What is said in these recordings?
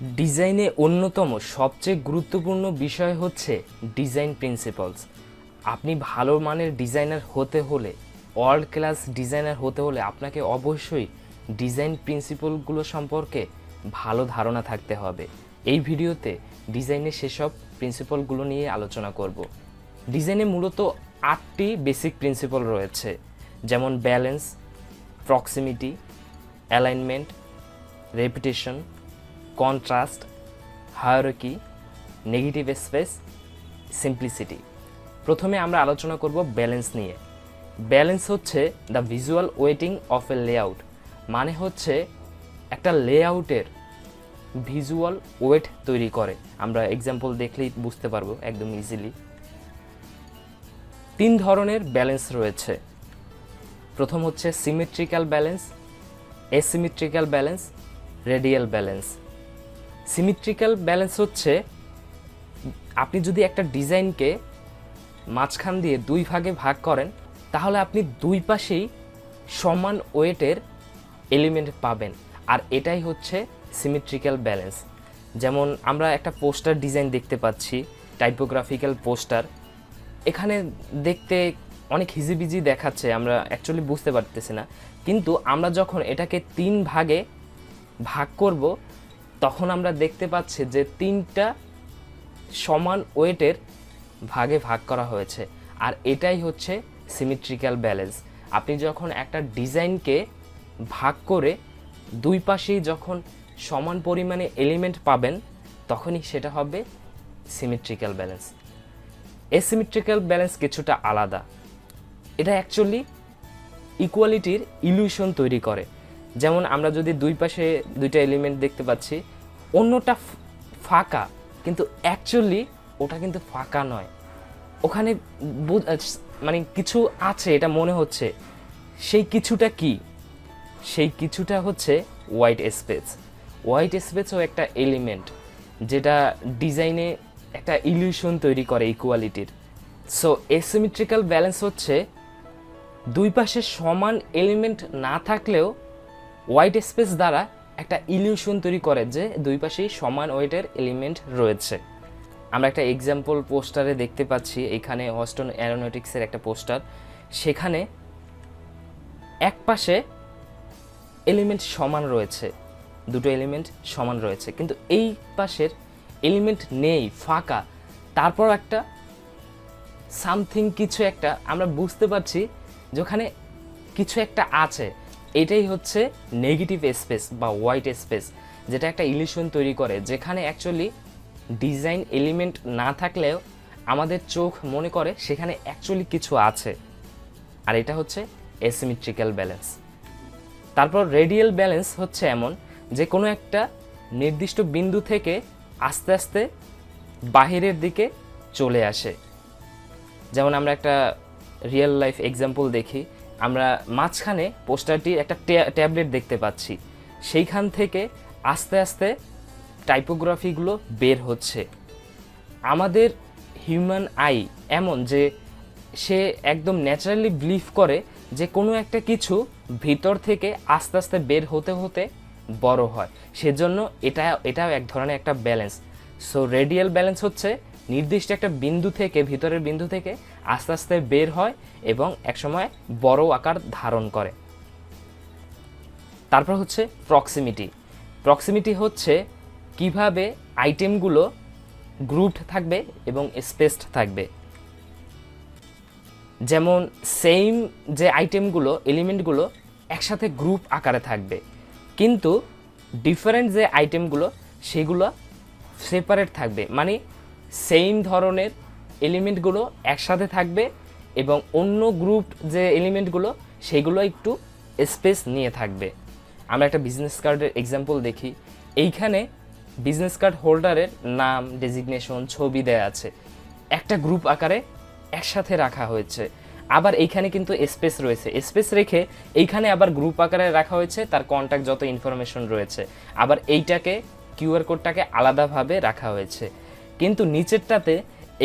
ডিজাইনে অন্যতম সবচেয়ে গুরুত্বপূর্ণ বিষয় হচ্ছে ডিজাইন প্রিন্সিপালস। আপনি ভালো মানের ডিজাইনার হতে হলে, ওয়ার্ল্ড ক্লাস ডিজাইনার হতে হলে আপনাকে অবশ্যই ডিজাইন প্রিন্সিপালগুলো সম্পর্কে ভালো ধারণা থাকতে হবে। এই ভিডিওতে ডিজাইনের সেসব প্রিন্সিপালগুলো নিয়ে আলোচনা করব। ডিজাইনে মূলত 8টি বেসিক প্রিন্সিপাল রয়েছে, যেমন balance, proximity, alignment, repetition, contrast, hierarchy, negative space, simplicity. প্রথমে আমরা আলোচনা করব ব্যালেন্স নিয়ে। ব্যালেন্স হচ্ছে the visual waiting of A layout, মানে হচ্ছে একটা লেআউটের ভিজুয়াল ওয়েট তৈরি করে। আমরা এক্সাম্পল দেখলেই বুঝতে পারবো একদম ইজিলি। 3 ধরনের ব্যালেন্স রয়েছে। প্রথম হচ্ছে symmetrical balance, asymmetrical balance, radial balance. Symmetrical balance হচ্ছে আপনি যদি একটা ডিজাইনকে মাঝখান দিয়ে 2 ভাগে ভাগ করেন, তাহলে আপনি 2 পাশেই সমান ওয়েটের এলিমেন্ট পাবেন, আর এটাই হচ্ছে সিমেট্রিক্যাল ব্যালেন্স। যেমন আমরা একটা পোস্টার ডিজাইন দেখতে পাচ্ছি, টাইপোগ্রাফিক্যাল পোস্টার। এখানে দেখতে অনেক হিজিবিজি দেখাচ্ছে, আমরা অ্যাকচুয়ালি বুঝতে পারতেছি না, কিন্তু আমরা যখন এটাকে 3 ভাগে ভাগ করব, তখন আমরা দেখতে পাচ্ছি যে 3টা সমান ওয়েটের ভাগে ভাগ করা হয়েছে, আর এটাই হচ্ছে সিমেট্রিক্যাল ব্যালেন্স। আপনি যখন একটা ডিজাইনকে ভাগ করে 2 পাশেই যখন সমান পরিমাণে এলিমেন্ট পাবেন, তখনই সেটা হবে সিমেট্রিক্যাল ব্যালেন্স। এসিমেট্রিক্যাল ব্যালেন্স কিছুটা আলাদা। এটা অ্যাকচুয়ালি ইকুয়ালিটির ইলিউশন তৈরি করে। যেমন আমরা যদি 2 পাশে 2টা এলিমেন্ট দেখতে পাচ্ছি, অন্যটা ফাঁকা, কিন্তু অ্যাকচুয়ালি ওটা কিন্তু ফাঁকা নয়, ওখানে মানে কিছু আছে, এটা মনে হচ্ছে। সেই কিছুটা কি? সেই কিছুটা হচ্ছে হোয়াইট স্পেস। হোয়াইট স্পেসও একটা এলিমেন্ট, যেটা ডিজাইনে একটা ইলিউশন তৈরি করে ইকুয়ালিটির। সো এসিমেট্রিক্যাল ব্যালেন্স হচ্ছে 2 পাশে সমান এলিমেন্ট না থাকলেও হোয়াইট স্পেস দ্বারা একটা ইলিউশন তৈরি করে যে 2 পাশেই সমান ওয়েটের এলিমেন্ট রয়েছে। আমরা একটা এক্সাম্পল পোস্টারে দেখতে পাচ্ছি, এখানে হস্টন অ্যারোনটিক্সের একটা পোস্টার। সেখানে এক পাশে এলিমেন্ট সমান রয়েছে, 2টো এলিমেন্ট সমান রয়েছে, কিন্তু এই পাশের এলিমেন্ট নেই, ফাঁকা। তারপর একটা সামথিং, কিছু একটা আমরা বুঝতে পারছি যে ওখানে কিছু একটা আছে। এটাই হচ্ছে নেগেটিভ স্পেস বা হোয়াইট স্পেস, যেটা একটা ইলিউশন তৈরি করে, যেখানে অ্যাকচুয়ালি ডিজাইন এলিমেন্ট না থাকলেও আমাদের চোখ মনে করে সেখানে অ্যাকচুয়ালি কিছু আছে, আর এটা হচ্ছে এসিমেট্রিক্যাল ব্যালেন্স। তারপর রেডিয়াল ব্যালেন্স হচ্ছে এমন যে কোনো একটা নির্দিষ্ট বিন্দু থেকে আস্তে আস্তে বাহিরের দিকে চলে আসে। যেমন আমরা একটা রিয়েল লাইফ এক্সাম্পল দেখি, আমরা মাঝখানে পোস্টারটির একটা ট্যাবলেট দেখতে পাচ্ছি, সেইখান থেকে আস্তে আস্তে টাইপোগ্রাফিগুলো বের হচ্ছে। আমাদের হিউম্যান আই এমন যে সে একদম ন্যাচারালি বিলিভ করে যে কোনো একটা কিছু ভিতর থেকে আস্তে আস্তে বের হতে হতে বড় হয়, সেজন্য এটাও এক ধরনের একটা ব্যালেন্স। সো রেডিয়াল ব্যালেন্স হচ্ছে নির্দিষ্ট একটা বিন্দু থেকে, ভিতরের বিন্দু থেকে আস্তে আস্তে বের হয় এবং একসময় বড় আকার ধারণ করে। তারপর হচ্ছে প্রক্সিমিটি। প্রক্সিমিটি হচ্ছে কিভাবে আইটেমগুলো গ্রুপড থাকবে এবং স্পেসড থাকবে। যেমন সেম যে আইটেমগুলো, এলিমেন্টগুলো একসাথে গ্রুপ আকারে থাকবে, কিন্তু ডিফারেন্ট যে আইটেমগুলো সেগুলো সেপারেট থাকবে। মানে সেম ধরনের এলিমেন্টগুলো একসাথে থাকবে এবং অন্য গ্রুপ যে এলিমেন্টগুলো সেগুলো একটু স্পেস নিয়ে থাকবে। আমরা একটা বিজনেস কার্ডের এক্সাম্পল দেখি। এইখানে বিজনেস কার্ড হোল্ডারের নাম, ডেজিগনেশন, ছবি দেয়া আছে, একটা গ্রুপ আকারে একসাথে রাখা হয়েছে। আবার এইখানে কিন্তু স্পেস রয়েছে, স্পেস রেখে এইখানে আবার গ্রুপ আকারে রাখা হয়েছে তার কন্ট্যাক্ট যত ইনফরমেশন রয়েছে। আবার এইটাকে কিউআর কোডটাকে আলাদাভাবে রাখা হয়েছে, কিন্তু নিচেরটাতে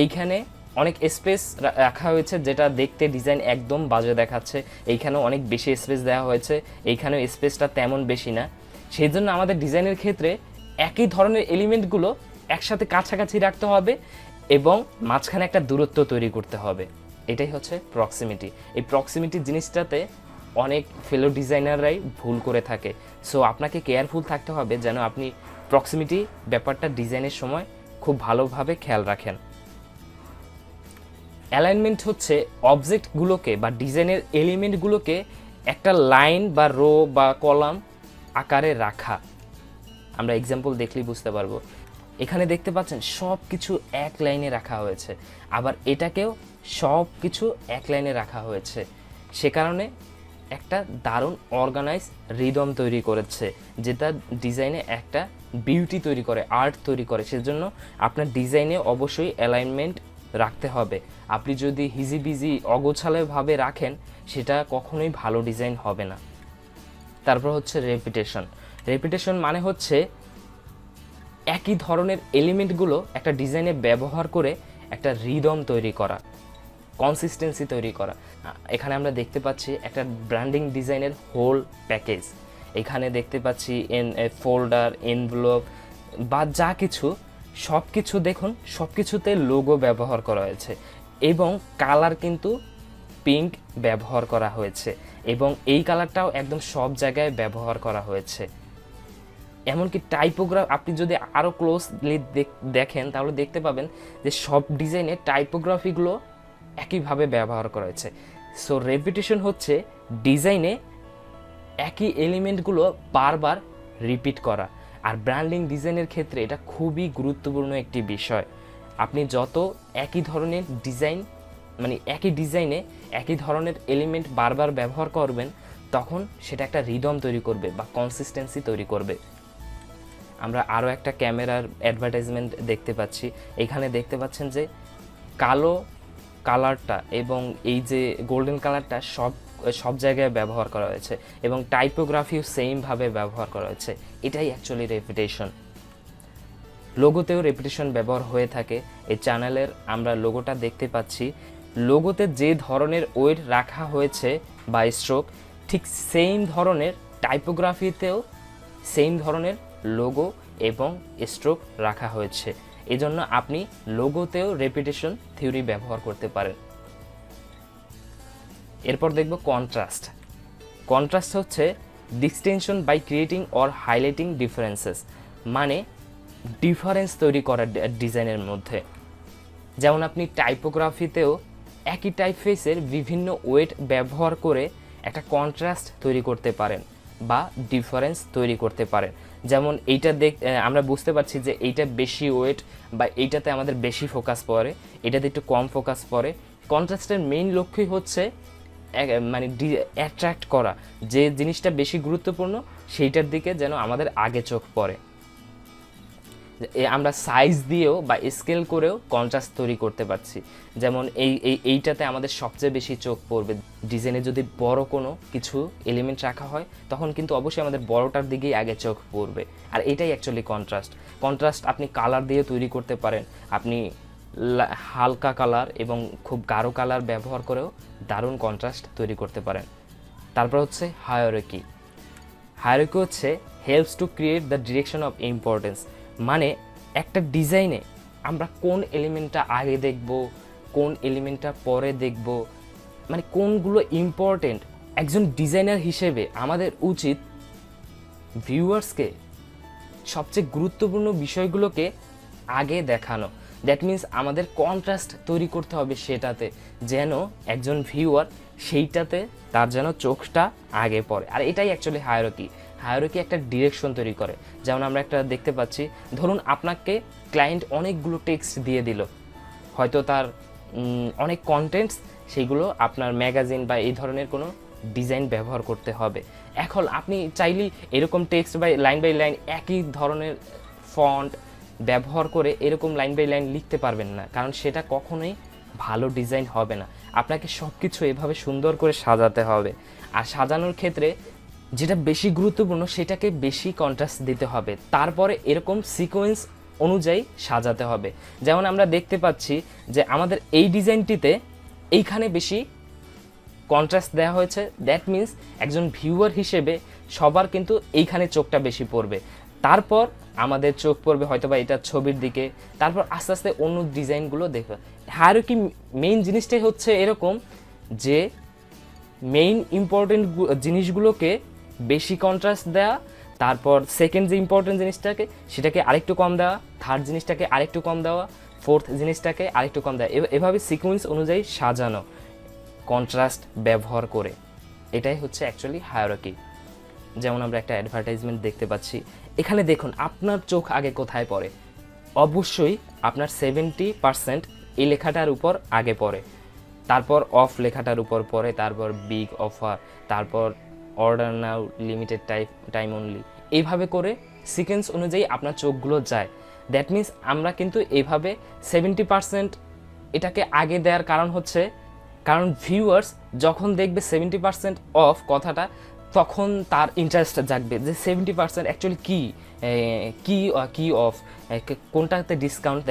এইখানে অনেক স্পেস রাখা হয়েছে, যেটা দেখতে ডিজাইন একদম বাজে দেখাচ্ছে। এইখানেও অনেক বেশি স্পেস দেওয়া হয়েছে, এইখানেও স্পেসটা তেমন বেশি না। সেই জন্য আমাদের ডিজাইনের ক্ষেত্রে একই ধরনের এলিমেন্টগুলো একসাথে কাছাকাছি রাখতে হবে এবং মাঝখানে একটা দূরত্ব তৈরি করতে হবে। এটাই হচ্ছে প্রক্সিমিটি। এই প্রক্সিমিটি জিনিসটাতে অনেক ফেলো ডিজাইনাররাই ভুল করে থাকে। সো আপনাকে কেয়ারফুল থাকতে হবে যেন আপনি প্রক্সিমিটি ব্যাপারটা ডিজাইনের সময় খুব ভালোভাবে খেয়াল রাখেন। অ্যালাইনমেন্ট হচ্ছে অবজেক্টগুলোকে বা ডিজাইনের এলিমেন্টগুলোকে একটা লাইন বা রো বা কলাম আকারে রাখা। আমরা এক্সাম্পল দেখলেই বুঝতে পারবো। এখানে দেখতে পাচ্ছেন সব কিছু এক লাইনে রাখা হয়েছে, আবার এটাকেও সব কিছু এক লাইনে রাখা হয়েছে। সে কারণে একটা দারুণ অর্গানাইজ রিদম তৈরি করেছে, যেটা ডিজাইনে একটা বিউটি তৈরি করে, আর্ট তৈরি করে। সেজন্য আপনার ডিজাইনে অবশ্যই অ্যালাইনমেন্ট রাখতে হবে। আপনি যদি হিজিবিজি অগোছালোভাবে রাখেন সেটা কখনোই ভালো ডিজাইন হবে না। তারপর হচ্ছে রেপিটেশন। রেপিটেশন মানে হচ্ছে একই ধরনের এলিমেন্টগুলো একটা ডিজাইনে ব্যবহার করে একটা রিদম তৈরি করা, কনসিস্টেন্সি তৈরি করা। এখানে আমরা দেখতে পাচ্ছি একটা ব্র্যান্ডিং ডিজাইনের হোল প্যাকেজ। এখানে দেখতে পাচ্ছি ফোল্ডার, এনভেলপ বা যা কিছু সব কিছু দেখুন, সব কিছুতে লোগো ব্যবহার করা হয়েছে এবং কালার কিন্তু পিঙ্ক ব্যবহার করা হয়েছে এবং এই কালারটাও একদম সব জায়গায় ব্যবহার করা হয়েছে। এমনকি টাইপোগ্রাফি আপনি যদি আরও ক্লোজলি দেখেন তাহলে দেখতে পাবেন যে সব ডিজাইনে টাইপোগ্রাফিগুলো একইভাবে ব্যবহার করা হয়েছে। সো রেপিটেশন হচ্ছে ডিজাইনে একই এলিমেন্টগুলো বারবার রিপিট করা। আর ব্র্যান্ডিং ডিজাইনের ক্ষেত্রে এটা খুবই গুরুত্বপূর্ণ একটি বিষয়। আপনি যত একই ধরনের ডিজাইন মানে একই ডিজাইনে একই ধরনের এলিমেন্ট বারবার ব্যবহার করবেন তখন সেটা একটা রিদম তৈরি করবে বা কনসিস্টেন্সি তৈরি করবে। আমরা আরও একটা ক্যামেরার অ্যাডভার্টাইজমেন্ট দেখতে পাচ্ছি। এখানে দেখতে পাচ্ছেন যে কালো কালারটা এবং এই যে গোল্ডেন কালারটা সব জায়গায় ব্যবহার করা হয়েছে এবং টাইপোগ্রাফিও সেমভাবে ব্যবহার করা হয়েছে। এটাই অ্যাকচুয়ালি রেপিটেশন। লোগোতেও রেপিটেশন ব্যবহার হয়ে থাকে। এই চ্যানেলের আমরা লোগোটা দেখতে পাচ্ছি, লোগোতে যে ধরনের ওয়েট রাখা হয়েছে বা স্ট্রোক ঠিক সেম ধরনের টাইপোগ্রাফিতেও সেম ধরনের লোগো এবং স্ট্রোক রাখা হয়েছে। এজন্য আপনি লোগোতেও রেপিটেশন থিওরি ব্যবহার করতে পারেন। এরপর দেখব কন্ট্রাস্ট। কন্ট্রাস্ট হচ্ছে distinction by creating or highlighting differences, মানে ডিফারেন্স তৈরি করা ডিজাইনের মধ্যে। যেমন আপনি টাইপোগ্রাফিতেও একই টাইপফেসের বিভিন্ন ওয়েট ব্যবহার করে একটা কন্ট্রাস্ট তৈরি করতে পারেন বা ডিফারেন্স তৈরি করতে পারেন। যেমন এইটা আমরা বুঝতে পারছি যে এইটা বেশি ওয়েট বা এইটাতে আমাদের বেশি ফোকাস পড়ে, এটাতে একটু কম ফোকাস পড়ে। কন্ট্রাস্টের মেইন লক্ষ্যই হচ্ছে মানে অ্যাট্রাক্ট করা, যে জিনিসটা বেশি গুরুত্বপূর্ণ সেইটার দিকে যেন আমাদের আগে চোখ পড়ে। আমরা সাইজ দিয়েও বা স্কেল করেও কন্ট্রাস্ট তৈরি করতে পারছি। যেমন এইটাতে আমাদের সবচেয়ে বেশি চোখ পড়বে। ডিজাইনে যদি বড় কোনো কিছু এলিমেন্ট রাখা হয় তখন কিন্তু অবশ্যই আমাদের বড়টার দিকেই আগে চোখ পড়বে। আর এটাই অ্যাকচুয়ালি কন্ট্রাস্ট। কন্ট্রাস্ট আপনি কালার দিয়ে তৈরি করতে পারেন। আপনি হালকা কালার এবং খুব গাঢ় কালার ব্যবহার করেও দারুণ কন্ট্রাস্ট তৈরি করতে পারেন। তারপর হচ্ছে হায়ারার্কি। হায়ারার্কি হচ্ছে helps to create the direction of importance, মানে একটা ডিজাইনে আমরা কোন এলিমেন্টটা আগে দেখব, কোন এলিমেন্টটা পরে দেখব, মানে কোনগুলো ইম্পর্টেন্ট। একজন ডিজাইনার হিসেবে আমাদের উচিত ভিউয়ার্সকে সবচেয়ে গুরুত্বপূর্ণ বিষয়গুলোকে আগে দেখানো। দ্যাট মিন্স আমাদের কন্ট্রাস্ট তৈরি করতে হবে সেটাতে, যেন একজন ভিউয়ার সেইটাতে তার যেন চোখটা আগে পড়ে। আর এটাই অ্যাকচুয়ালি হায়ারার্কি। হায়ারার্কি একটা ডিরেকশন তৈরি করে। যেমন আমরা একটা দেখতে পাচ্ছি, ধরুন আপনাকে ক্লায়েন্ট অনেকগুলো টেক্সট দিয়ে দিল, হয়তো তার অনেক কন্টেন্টস, সেইগুলো আপনার ম্যাগাজিন বা এই ধরনের কোনো ডিজাইন ব্যবহার করতে হবে। এখন আপনি চাইলেই এরকম টেক্সট বাই লাইন একই ধরনের ফন্ট ব্যবহার করে এরকম লাইন বাই লাইন লিখতে পারবেন না, কারণ সেটা কখনোই ভালো ডিজাইন হবে না। আপনাকে সব কিছু এভাবে সুন্দর করে সাজাতে হবে। আর সাজানোর ক্ষেত্রে যেটা বেশি গুরুত্বপূর্ণ সেটাকে বেশি কন্ট্রাস্ট দিতে হবে, তারপরে এরকম সিকোয়েন্স অনুযায়ী সাজাতে হবে। যেমন আমরা দেখতে পাচ্ছি যে আমাদের এই ডিজাইনটিতে এইখানে বেশি কন্ট্রাস্ট দেওয়া হয়েছে। দ্যাট মিন্স একজন ভিউয়ার হিসেবে সবার কিন্তু এইখানে চোখটা বেশি পড়বে। তারপর আমাদের চোখ পড়বে হয়তো বা এটা ছবির দিকে, তারপর আস্তে আস্তে অন্য ডিজাইনগুলো দেখবে। হায়ারার্কি মেইন জিনিসটাই হচ্ছে এরকম যে মেইন ইম্পর্টেন্ট জিনিসগুলোকে বেশি কন্ট্রাস্ট দেওয়া, তারপর সেকেন্ড যে ইম্পর্টেন্ট জিনিসটাকে সেটাকে আরেকটু কম দেওয়া, থার্ড জিনিসটাকে আরেকটু কম দেওয়া, ফোর্থ জিনিসটাকে আরেকটু কম দেওয়া, এভাবে সিকোয়েন্স অনুযায়ী সাজানো কন্ট্রাস্ট ব্যবহার করে। এটাই হচ্ছে অ্যাকচুয়ালি হায়ারার্কি। যেমন আমরা একটা অ্যাডভার্টাইজমেন্ট দেখতে পাচ্ছি, এখানে দেখুন আপনার চোখ আগে কোথায় পড়ে? অবশ্যই আপনার 70% এই লেখাটার উপর আগে পড়ে, তারপর অফ লেখাটার উপর পড়ে, তারপর বিগ অফার, তারপর অর্ডার নাও, লিমিটেড টাইম অনলি। এইভাবে করে সিকোয়েন্স অনুযায়ী আপনার চোখগুলো যায়। দ্যাট মিন্স আমরা কিন্তু এইভাবে 70% এটাকে আগে দেওয়ার কারণ হচ্ছে, কারণ ভিউয়ার্স যখন দেখবে 70% অফ কথাটা, তখন তার ইন্টারেস্ট জাগবে যে 70% অ্যাকচুয়ালি কী কী অফ, কোনটাতে ডিসকাউন্ট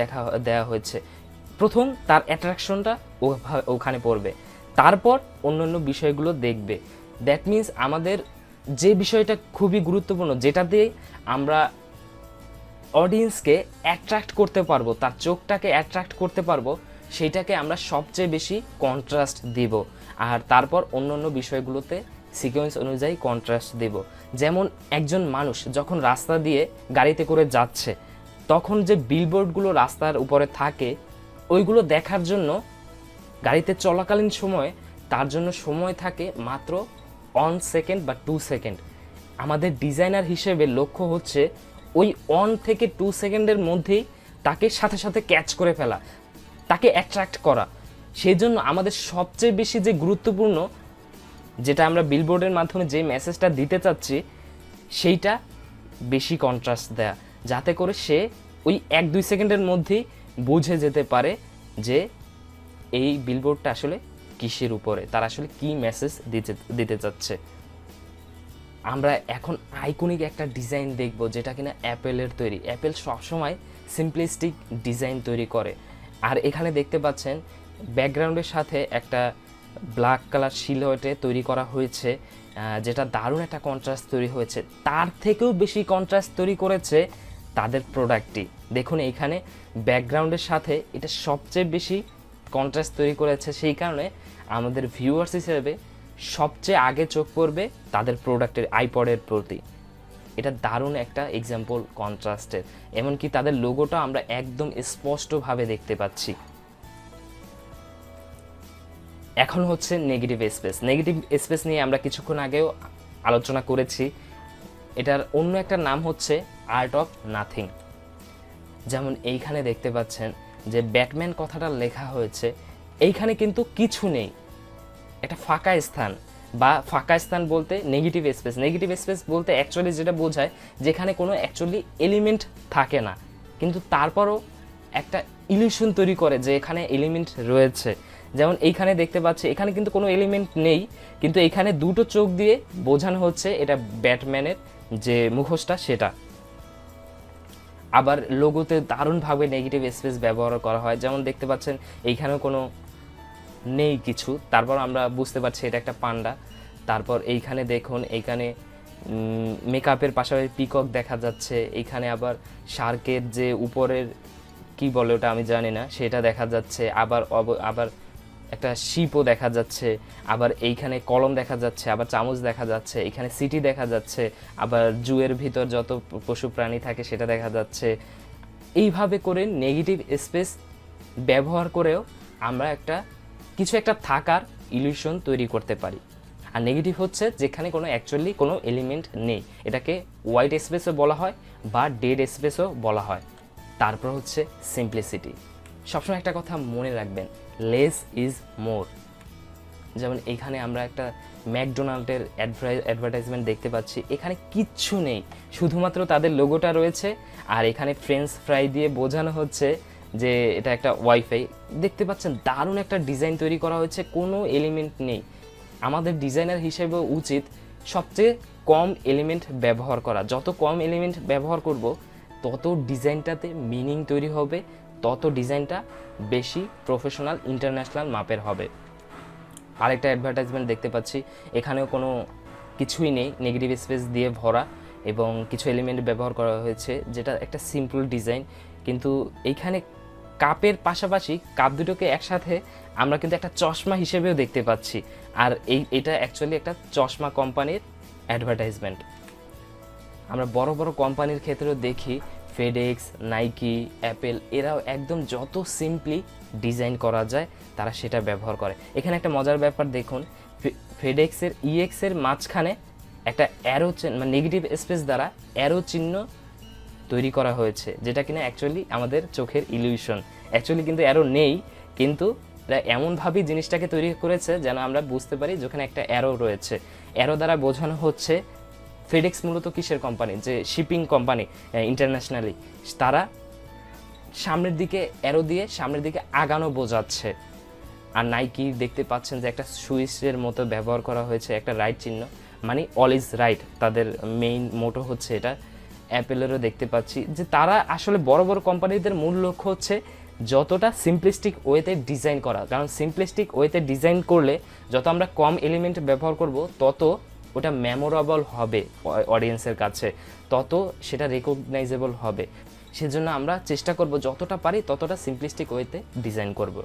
দেওয়া হয়েছে। প্রথম তার অ্যাট্রাকশনটা ওখানে পড়বে, তারপর অন্যান্য বিষয়গুলো দেখবে। দ্যাট মিন্স আমাদের যে বিষয়টা খুবই গুরুত্বপূর্ণ, যেটা দিয়ে আমরা অডিয়েন্সকে অ্যাট্রাক্ট করতে পারবো, তার চোখটাকে অ্যাট্রাক্ট করতে পারবো, সেইটাকে আমরা সবচেয়ে বেশি কন্ট্রাস্ট দিব। আর তারপর অন্যান্য বিষয়গুলোতে সিকোয়েন্স অনুযায়ী কন্ট্রাস্ট দেব। যেমন একজন মানুষ যখন রাস্তা দিয়ে গাড়িতে করে যাচ্ছে, তখন যে বিলবোর্ডগুলো রাস্তার উপরে থাকে, ওইগুলো দেখার জন্য গাড়িতে চলাকালীন সময় তার জন্য সময় থাকে মাত্র 1 সেকেন্ড বা 2 সেকেন্ড। আমাদের ডিজাইনার হিসেবে লক্ষ্য হচ্ছে ওই 1 থেকে 2 সেকেন্ডের মধ্যেই তাকে সাথে সাথে ক্যাচ করে ফেলা, তাকে অ্যাট্রাক্ট করা। সেই জন্য আমাদের সবচেয়ে বেশি যে গুরুত্বপূর্ণ, যেটা আমরা বিলবোর্ডের মাধ্যমে যে মেসেজটা দিতে চাচ্ছি, সেইটা বেশি কন্ট্রাস্ট দেয়া, যাতে করে সে ওই 1-2 সেকেন্ডের মধ্যেই বুঝে যেতে পারে যে এই বিলবোর্ডটা আসলে কিসের উপরে, তারা আসলে কি মেসেজ দিতে চাচ্ছে। আমরা এখন আইকনিক একটা ডিজাইন দেখব, যেটা কিনা অ্যাপেলের তৈরি। অ্যাপেল সবসময় সিম্পলিস্টিক ডিজাইন তৈরি করে। আর এখানে দেখতে পাচ্ছেন ব্যাকগ্রাউন্ডের সাথে একটা ব্ল্যাক কালার সিলুয়েটে তৈরি করা হয়েছে, যেটা দারুণ একটা কন্ট্রাস্ট তৈরি হয়েছে। তার থেকেও বেশি কন্ট্রাস্ট তৈরি করেছে তাদের প্রোডাক্টটি। দেখুন এইখানে ব্যাকগ্রাউন্ডের সাথে এটা সবচেয়ে বেশি কন্ট্রাস্ট তৈরি করেছে, সেই কারণে আমাদের ভিউয়ার্স হিসেবে সবচেয়ে আগে চোখ পড়বে তাদের প্রোডাক্টের, আইপডের প্রতি। এটা দারুণ একটা এক্সাম্পল কন্ট্রাস্টের। এমনকি তাদের লোগোটা আমরা একদম স্পষ্টভাবে দেখতে পাচ্ছি। এখন হচ্ছে নেগেটিভ স্পেস। নেগেটিভ স্পেস নিয়ে আমরা কিছুক্ষণ আগেও আলোচনা করেছি। এটার অন্য একটা নাম হচ্ছে আর্ট অফ নাথিং। যেমন এইখানে দেখতে পাচ্ছেন যে ব্যাটম্যান কথাটা লেখা হয়েছে, এইখানে কিন্তু কিছু নেই, একটা ফাঁকা স্থান। বা ফাঁকা স্থান বলতে নেগেটিভ স্পেস, নেগেটিভ স্পেস বলতে অ্যাকচুয়ালি যেটা বোঝায় যেখানে কোনো অ্যাকচুয়ালি এলিমেন্ট থাকে না, কিন্তু তারপরও একটা ইলিউশন তৈরি করে যে এখানে এলিমেন্ট রয়েছে। যেমন এইখানে দেখতে পাচ্ছি এখানে কিন্তু কোনো এলিমেন্ট নেই, কিন্তু এখানে দুটো চোখ দিয়ে বোঝানো হচ্ছে এটা ব্যাটম্যানের যে মুখোশটা সেটা। আবার লোগোতে দারুণভাবে নেগেটিভ স্পেস ব্যবহার করা হয়। যেমন দেখতে পাচ্ছেন এইখানেও কোনো নেই কিছু, তারপর আমরা বুঝতে পারছি এটা একটা পান্ডা। তারপর এইখানে দেখুন, এইখানে মেকআপের পাশাপাশি পিকক দেখা যাচ্ছে। এইখানে আবার শার্কের যে উপরের কি বলে ওটা আমি জানি না, সেটা দেখা যাচ্ছে। আবার একটা শিপও দেখা যাচ্ছে। আবার এইখানে কলম দেখা যাচ্ছে, আবার চামচ দেখা যাচ্ছে। এখানে সিটি দেখা যাচ্ছে, আবার জুয়ের ভিতর যত পশু প্রাণী থাকে সেটা দেখা যাচ্ছে। এইভাবে করে নেগেটিভ স্পেস ব্যবহার করেও আমরা কিছু একটা থাকার ইলিউশন তৈরি করতে পারি। আর নেগেটিভ হচ্ছে যেখানে কোনো অ্যাকচুয়ালি কোনো এলিমেন্ট নেই, এটাকে হোয়াইট স্পেসও বলা হয় বা ডেড স্পেসও বলা হয়। তারপর হচ্ছে সিম্পলিসিটি। সবসময় একটা কথা মনে রাখবেন, লেস ইজ মোর। যেমন এখানে আমরা একটা ম্যাকডোনাল্ডের অ্যাডভার্টাইজমেন্ট দেখতে পাচ্ছি, এখানে কিচ্ছু নেই, শুধুমাত্র তাদের লোগোটা রয়েছে। আর এখানে ফ্রেঞ্চ ফ্রাই দিয়ে বোঝানো হচ্ছে যে এটা একটা ওয়াইফাই। দেখতে পাচ্ছেন দারুণ একটা ডিজাইন তৈরি করা হয়েছে, কোনো এলিমেন্ট নেই। আমাদের ডিজাইনার হিসেবে উচিত সবচেয়ে কম এলিমেন্ট ব্যবহার করা। যত কম এলিমেন্ট ব্যবহার করব তত ডিজাইনটাতে মিনিং তৈরি হবে, তত ডিজাইনটা বেশি প্রফেশনাল ইন্টারন্যাশনাল মাপের হবে। আরেকটা অ্যাডভার্টাইজমেন্ট দেখতে পাচ্ছি, এখানেও কোনো কিছুই নেই, নেগেটিভ স্পেস দিয়ে ভরা। এবং কিছু এলিমেন্ট ব্যবহার করা হয়েছে, যেটা একটা সিম্পল ডিজাইন। কিন্তু এইখানে কাপের পাশাপাশি কাপ দুটোকে একসাথে আমরা কিন্তু একটা চশমা হিসেবেও দেখতে পাচ্ছি। আর এটা অ্যাকচুয়ালি একটা চশমা কোম্পানির অ্যাডভার্টাইজমেন্ট। আমরা বড় বড় কোম্পানির ক্ষেত্রেও দেখি ফেডেক্স, নাইকি, অ্যাপেল, এরাও একদম যত সিম্পলি ডিজাইন করা যায় তারা সেটা ব্যবহার করে। এখানে একটা মজার ব্যাপার দেখুন, ফেডেক্সের ইএক্সের মাঝখানে একটা অ্যারো মানে নেগেটিভ স্পেস দ্বারা অ্যারো চিহ্ন তৈরি করা হয়েছে, যেটা কিনা অ্যাকচুয়ালি আমাদের চোখের ইলিউশন। অ্যাকচুয়ালি কিন্তু অ্যারো নেই, কিন্তু এমনভাবেই জিনিসটাকে তৈরি করেছে যেন আমরা বুঝতে পারি যেখানে একটা অ্যারো রয়েছে। অ্যারো দ্বারা বোঝানো হচ্ছে ফেডেক্স মূলত কিসের কোম্পানি, যে শিপিং কোম্পানি ইন্টারন্যাশনালি, তারা সামনের দিকে অ্যারো দিয়ে সামনের দিকে আগানো বোঝাচ্ছে। আর নাইকি দেখতে পাচ্ছেন যে একটা সুইচের মতো ব্যবহার করা হয়েছে, একটা রাইট চিহ্ন, মানে অল ইজ রাইট, তাদের মেইন মোটো হচ্ছে এটা। অ্যাপেলেরও দেখতে পাচ্ছি যে তারা আসলে বড় বড় কোম্পানিদের মূল লক্ষ্য হচ্ছে যতটা সিম্পলিস্টিক ওয়েতে ডিজাইন করা, কারণ সিম্পলিস্টিক ওয়েতে ডিজাইন করলে যত আমরা কম এলিমেন্ট ব্যবহার করব তত ওটা মেমোরেবল হবে অডিয়েন্সের কাছে, তত সেটা রেকগনাইজেবল হবে। সেজন্য আমরা চেষ্টা করব যতটা পারি ততটা সিম্পলিস্টিক ওয়েতে ডিজাইন করব।